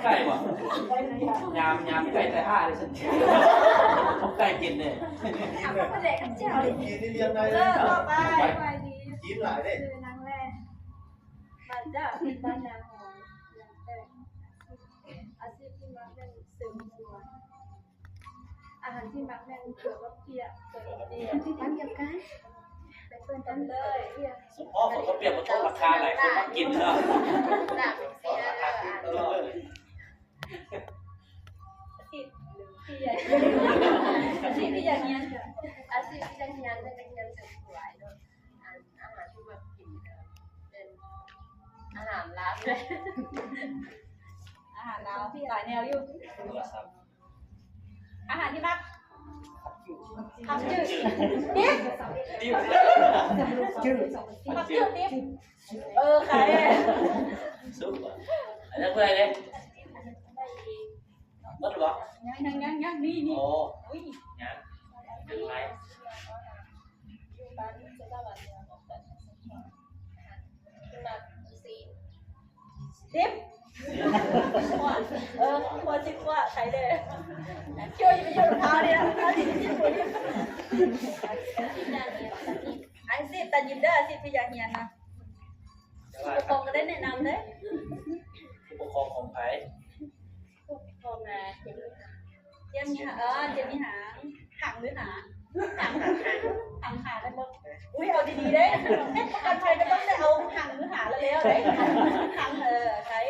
ไก่บ่ยามไก่แต่ห้าเลยฉันผมไก่กินเนี่ย เอาไปเด็กกับเจ้าเลย กินนี่เรียนได้ ต่อไป กินหลายได้ คือนางแร่บ้านเจ้าที่บ้านนางหงอาชีพที่มักเป็นเสริมสวยอาหารที่มักเป็นเกี่ยวกับเปียกเกี่ยวกับเปียกทำเกี่ยวกันไปเปิดกันเลยเปียก สมพ่อผมก็เปรียบมาต้นราคาหลายคนมากินเนาะ หนักเป็นเสียอาชีพที่อย่างนี้อาชีพที่อย่างนี้เป็นเงินเสริมสวยเนาะอาหารที่มักกินเป็นอาหารลับเลยอาหารเราหลายแนวอยู่อาหารที่มักทำจืดติ๊บ ดิ้ว ทำจืดติ๊บใคร ซุปอันนั้นคืออะไรเนี่ยมัดหรือเปล่า ยังนี่ โอ้ยังเป็นไร ติ๊บหัวจิ๊บว่าใครเลยเชื่ออยู่ในรองเท้าเนี่ยถ้าจิ๊บหัวนี่ไอ้สิแต่ยินได้สิพี่อยากเฮียนนะผู้ปกครองก็ได้แนะนำเลย ผู้ปกครองของไผ่ ผู้ปกครองนะเจียมมีหางเจียมมีหางหางหรือหนาหางขาได้หมดอุ้ยเอาดีๆเด้การใช้ก็ต้องได้เอาหางหรือหาแล้วเลยหางใช้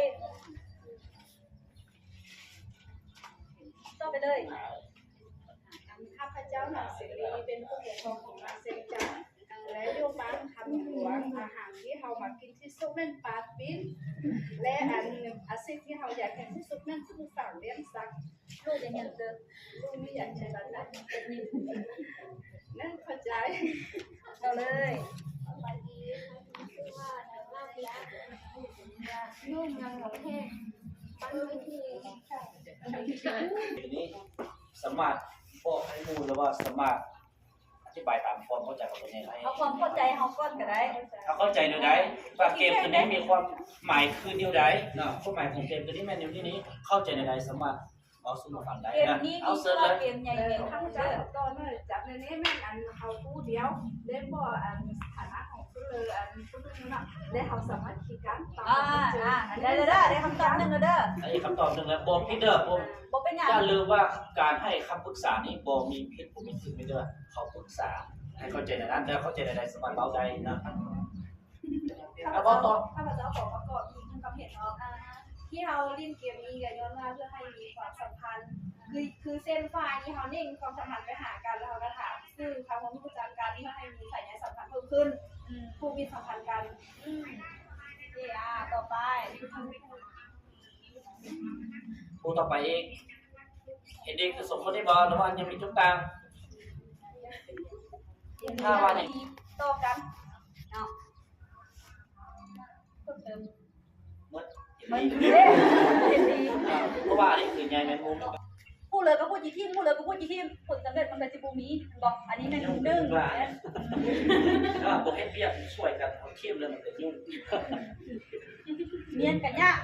ต้องไปเลยข้าพเจ้าหนังเสรีเป็นผู้ปกครองของนางเซนจ่าและเรียกบ้านคำหัวอาหารที่เรามากินที่สุดนั่นปาปิ้นและอาชีพที่เราอยากเห็นที่สุดนั่นคือฝั่งเลี้ยงสัตว์ลูกจะเห็นเจอลูกไม่อยากใช้บ้านนั้นเป็นนิ่มนั่นเข้าใจเอาเลยไปดีว่าว่าเพียนุ่มยังหลงแห้งปั้นวิธี ทีนี้สามารถบอกให้มูลแล้วว่าสามารถอธิบายตามความเข้าใจของตัวเองให้ เอาความเข้าใจเขาก้อนก็ได้ ถ้าเข้าใจเดี๋ยวใดว่าเกมตัวนี้มีความหมายคือเดียวใดเนาะความหมายของเกมตัวนี้แม่นเดียวนี้เข้าใจในใดสามารถเอาสมุดฟังได้ เกม นะ นี้ เอา มี เซิร์ชเลย เกมใหญ่เกมทั้งเจอ ตอนนั้นจับในนี้แม่อันเขาผู้เดียวเล่นบ่อันฐานะของผู้เลยอันผู้นึงน่ะและเขาสามารถขี่กันตาม ได้คำตอบหนึ่งเด้อ อันนี้คำตอบหนึ่งแล้วบอกพี่เด้อผม บอกเป็นอย่าง อย่าลืมว่าการให้คำปรึกษานี้บอกมีผิดผมมีถึงไม่เด้อเขาปรึกษาให้เข้าใจในนั้นแล้วเข้าใจในใดสามารถเบาใจนะแล้วก็ต่อ ข้าพเจ้าขอประกอบอีกหนึ่งความเห็นเนาะที่เราเล่นเกมนี้กันย้อนว่าเพื่อให้มีความสัมพันธ์คือเส้นฝ่ายที่เขาเน่งความสัมพันธ์ไปหากันแล้วเขาก็ถามซึ่งทางผู้จัดการที่ให้มีสายใยสัมพันธ์เพิ่มขึ้นผู้มีสัมพันธ์กัน ต่อไป ผู้ต่อไปเองเห็นเด็กคือสมคนได้บอลแล้วว่ายังมีจุดต่าง ถ้าว่าเนี่ย ต่อกันเนาะเพิ่มเติม มัน มัน ดี เห็นดี เพราะว่าอันนี้คือไงแมนมูม พูดเลยก็พูดจีทีมพูดเลยก็พูดจีทีมผลสำเร็จมันเป็นจิบูมีบอกอันนี้เป็นหนึ่ง ถ้าบอกให้เปียกช่วยกันเอาเข้มเลยมันจะยุ่ง เนียนกันยาก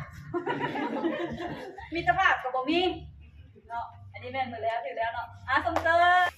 มีตภาพกับบ่มีเนาะอันนี้แม่นหมดแล้วถึงแล้วเนาะสมเตอร์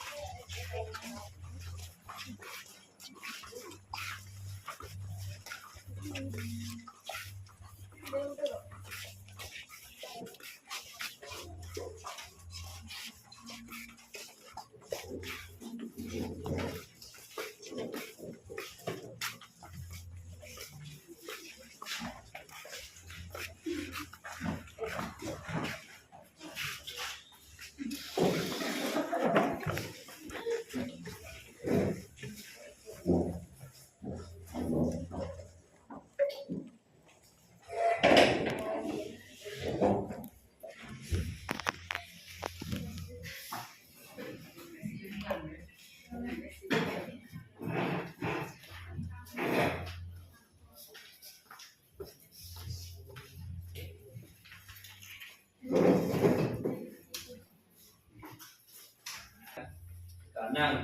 นั่ง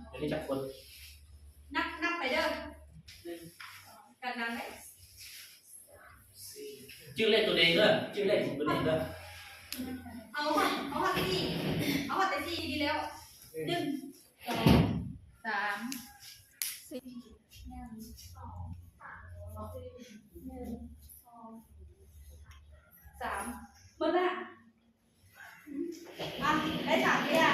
เดี๋ยวนี้จับคน นับไปเด้อกันนั้นไหม ชื่อเลขตัวเองด้วยชื่อเลขของตัวเองด้วย เอาหัดสี่เอาหัดแต่สี่ดีแล้ว1 2 3 4 3หมดละอ่ะได้3เนี่ย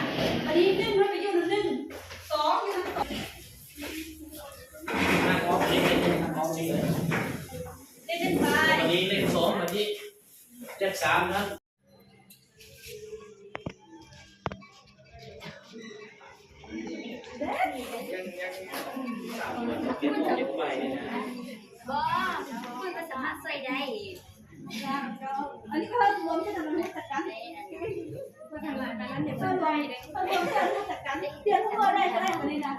อันนี้1มันไปอยู่1 2อยู่ทั้ง2 ทางออกนี้เลยทางออกนี้เลย เล่นไป วันนี้เลข2วันนี้เลข3นะเก็บออกเก็บไปเนี่ยนะ บ่มันก็สามารถใส่ได้ อันนี้ก็รวมที่ทำให้จัดการก็ทำงานนั้นเดี๋ยวก็รวมก็รวมเพื่อนจัดการเดี๋ยวทุกคนได้ก็ได้คนนี้นะ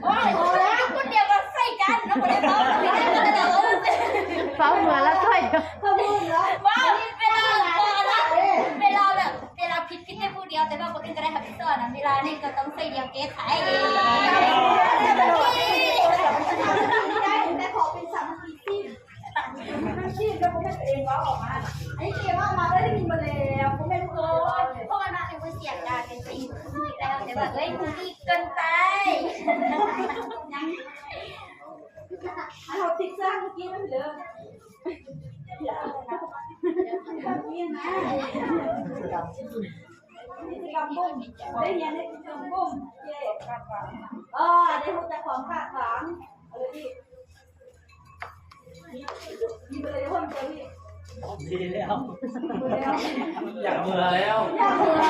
โอ้ยคนเดียวก็ใส่กันแล้วคนเดียวเฝ้าเหมือนแล้วใส่ เขาพูดแล้ว ว้าวเวลาแบบเวลาผิดได้ผู้เดียวแต่ว่าคนอื่นก็ได้ทำผิดต่อนะเวลานี่ก็ต้องใส่เดียวเก๊ไทย แต่ขอเป็นสามัคคีที่แล้วผมเป็นเองว่าออกมาไอ้เกว่ามาได้ยินมาแล้วผมเป็นคน เพราะว่าน่าเป็นเสียงดังเป็นสิ่งแล้วแต่ว่าเฮ้ยมึงดีเกินไป เราติ๊กซ่าเมื่อกี้มันเหลือนี่นะนี่กำบุ้มได้เรียนได้กำบุ้มเย่กันว่าได้รู้จักของขาดขางอะไรดิมีไปเลยคนเดียวพี่ ดีแล้วอยากเบื่อแล้ว อยากอะไร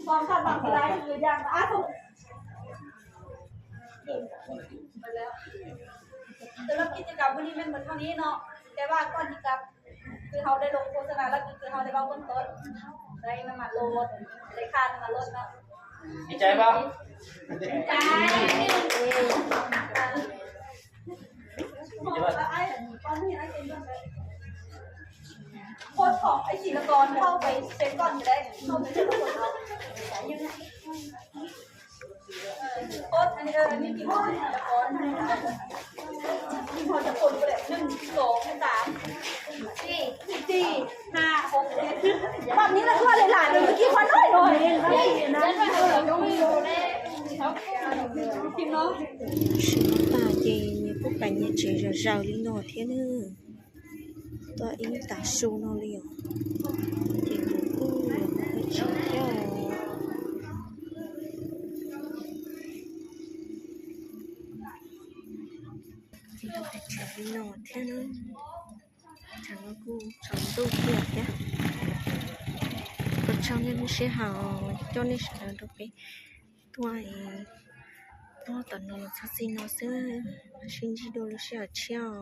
ความคาดหวังอะไรคืออยากถูกไปแล้วสำหรับกิจกรรมวันนี้มันเหมือนเท่านี้เนาะแต่ว่าก่อนที่จะคือเขาได้ลงโฆษณาแล้วคือเขาได้เบาต้นต้นได้น้ำมันลดได้ค่าน้ำมันลดเนาะ ดีใจป่ะ ใจโค้ดของไอ้ศิลปกรเข้าไปเซ็นก่อนจะได้เข้าไปเซ็นก่อนเอาโค้ดอันนี้นี่กี่ข้อศิลปกรมีพอจะคนก็ได้1 2 3 4 5 6 7แบบนี้แล้วก็หลายๆเลยเมื่อกี้คนน้อยหน่อยเองนะต้องมีดูแลทีมน้อง bà gì như phút bà nhẹ chỉ rồi rào đi nọ thế nữa tôi ý tả su nó liền thì nó cứ là cái chỉ cho thì nó phải trả đi nọ thế nữa chẳng nó cứ sống tu việc nhá còn trong nên sẽ hào cho nên sẽ được cái tuổi nó tận nó phát sinh nó sẽ sinh chỉ đồ nó sẽ ở treo